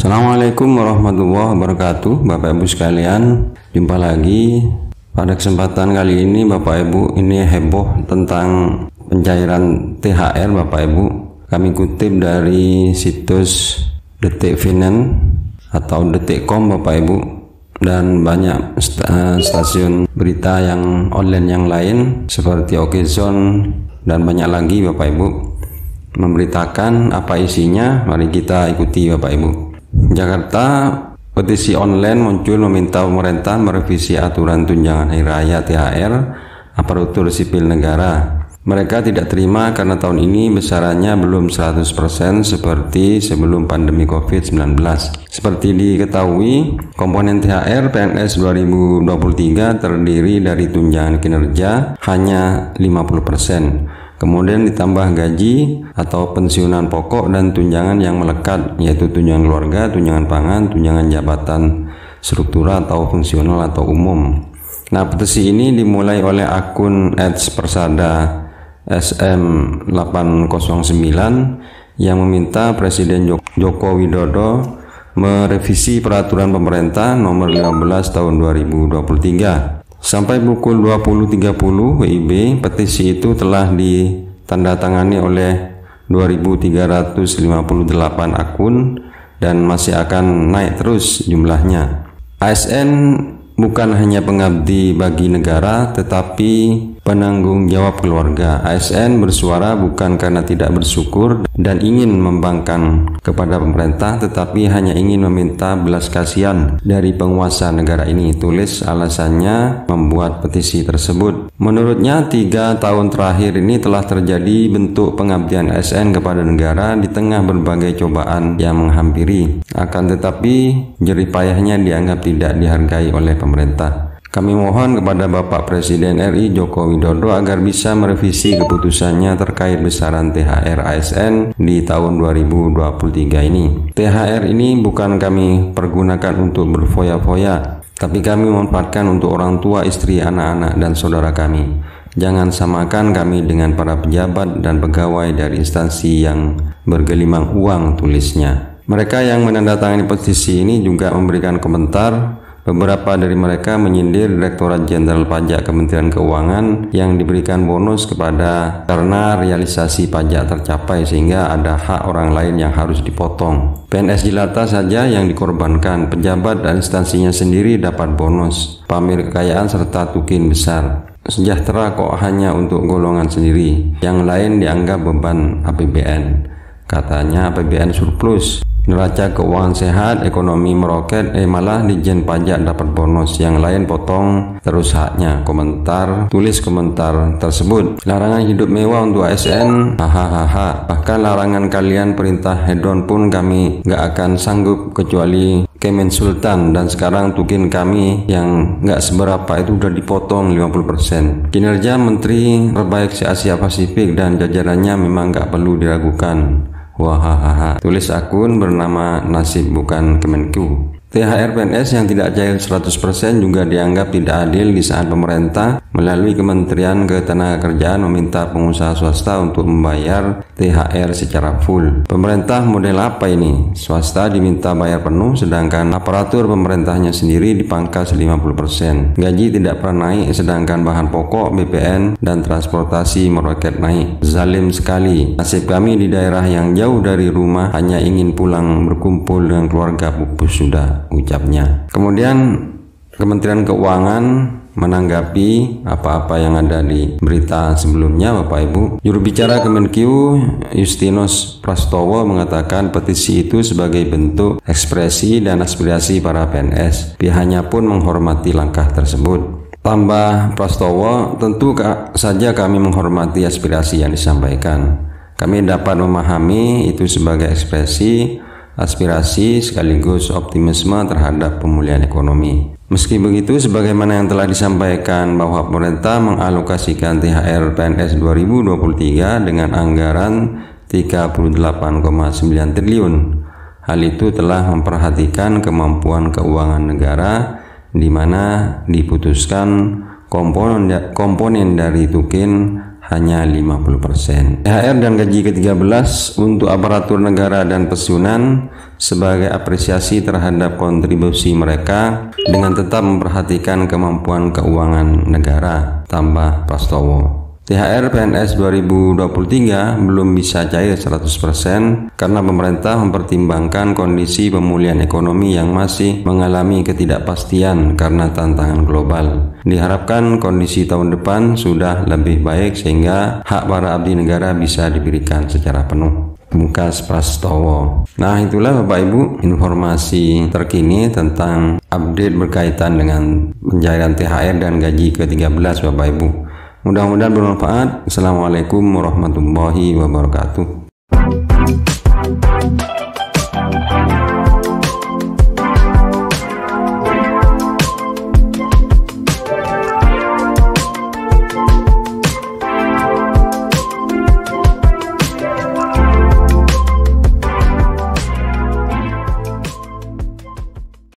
Assalamualaikum warahmatullahi wabarakatuh, Bapak Ibu sekalian. Jumpa lagi pada kesempatan kali ini. Bapak Ibu, ini heboh tentang pencairan THR. Bapak Ibu, kami kutip dari situs Detik Finance atau Detik.com Bapak Ibu, dan banyak stasiun berita yang online yang lain seperti Okezone dan banyak lagi Bapak Ibu memberitakan apa isinya. Mari kita ikuti Bapak Ibu. Jakarta, petisi online muncul meminta pemerintah merevisi aturan tunjangan hari raya THR aparatur sipil negara. Mereka tidak terima karena tahun ini besarannya belum 100% seperti sebelum pandemi COVID-19. Seperti diketahui, komponen THR PNS 2023 terdiri dari tunjangan kinerja hanya 50%. Kemudian ditambah gaji atau pensiunan pokok dan tunjangan yang melekat, yaitu tunjangan keluarga, tunjangan pangan, tunjangan jabatan struktural atau fungsional atau umum. Nah, petisi ini dimulai oleh akun @persada SM809 yang meminta Presiden Joko Widodo merevisi peraturan pemerintah nomor 15 tahun 2023. Sampai pukul 20.30 WIB, petisi itu telah ditandatangani oleh 2.358 akun dan masih akan naik terus jumlahnya. ASN bukan hanya pengabdi bagi negara, tetapi penanggung jawab keluarga. ASN bersuara bukan karena tidak bersyukur dan ingin membangkang kepada pemerintah, tetapi hanya ingin meminta belas kasihan dari penguasa negara ini. Tulis alasannya membuat petisi tersebut. Menurutnya, 3 tahun terakhir ini telah terjadi bentuk pengabdian ASN kepada negara di tengah berbagai cobaan yang menghampiri. Akan tetapi, jerih payahnya dianggap tidak dihargai oleh pemerintah. Kami mohon kepada Bapak Presiden RI Joko Widodo agar bisa merevisi keputusannya terkait besaran THR ASN di tahun 2023 ini. THR ini bukan kami pergunakan untuk berfoya-foya, tapi kami manfaatkan untuk orang tua, istri, anak-anak, dan saudara kami. Jangan samakan kami dengan para pejabat dan pegawai dari instansi yang bergelimang uang, tulisnya. Mereka yang menandatangani petisi ini juga memberikan komentar. Beberapa dari mereka menyindir Direktorat Jenderal Pajak Kementerian Keuangan yang diberikan bonus karena realisasi pajak tercapai, sehingga ada hak orang lain yang harus dipotong. PNS jelata saja yang dikorbankan, pejabat dan instansinya sendiri dapat bonus, pamer kekayaan serta tukin besar. Sejahtera kok hanya untuk golongan sendiri, yang lain dianggap beban APBN. Katanya APBN surplus. Neraca keuangan sehat, ekonomi meroket, malah Dijen Pajak dapat bonus, yang lain potong terus haknya. Tulis komentar tersebut. Larangan hidup mewah untuk ASN, hahaha. Bahkan larangan kalian perintah hedon pun kami gak akan sanggup kecuali Kemen Sultan, dan sekarang tukin kami yang gak seberapa itu udah dipotong 50%. Kinerja Menteri terbaik se Asia Pasifik dan jajarannya memang gak perlu diragukan. Wahahaha. Tulis akun bernama Nasib Bukan Kemenku. THR PNS yang tidak cair 100% juga dianggap tidak adil di saat pemerintah melalui Kementerian Ketenagakerjaan meminta pengusaha swasta untuk membayar THR secara full. Pemerintah model apa ini? Swasta diminta bayar penuh sedangkan aparatur pemerintahnya sendiri dipangkas 50%. Gaji tidak pernah naik sedangkan bahan pokok, BPN, dan transportasi meroket naik. Zalim sekali. Nasib kami di daerah yang jauh dari rumah, hanya ingin pulang berkumpul dengan keluarga pupus sudah, ucapnya. Kemudian Kementerian Keuangan menanggapi apa-apa yang ada di berita sebelumnya, Bapak Ibu. Juru bicara Kemenkeu Justinus Prastowo mengatakan petisi itu sebagai bentuk ekspresi dan aspirasi para PNS. Pihaknya pun menghormati langkah tersebut. Tambah Prastowo, tentu saja kami menghormati aspirasi yang disampaikan. Kami dapat memahami itu sebagai ekspresi aspirasi sekaligus optimisme terhadap pemulihan ekonomi. Meski begitu, sebagaimana yang telah disampaikan bahwa pemerintah mengalokasikan THR PNS 2023 dengan anggaran 38,9 triliun. Hal itu telah memperhatikan kemampuan keuangan negara, di mana diputuskan komponen dari tukin hanya 50%. THR dan gaji ke-13 untuk aparatur negara dan pensiunan sebagai apresiasi terhadap kontribusi mereka dengan tetap memperhatikan kemampuan keuangan negara, tambah Prastowo. THR PNS 2023 belum bisa cair 100% karena pemerintah mempertimbangkan kondisi pemulihan ekonomi yang masih mengalami ketidakpastian karena tantangan global. Diharapkan kondisi tahun depan sudah lebih baik sehingga hak para abdi negara bisa diberikan secara penuh. Mukas Prastowo. Nah, itulah Bapak Ibu informasi terkini tentang update berkaitan dengan pencairan THR dan gaji ke-13 Bapak Ibu. Mudah-mudahan bermanfaat. Assalamualaikum warahmatullahi wabarakatuh.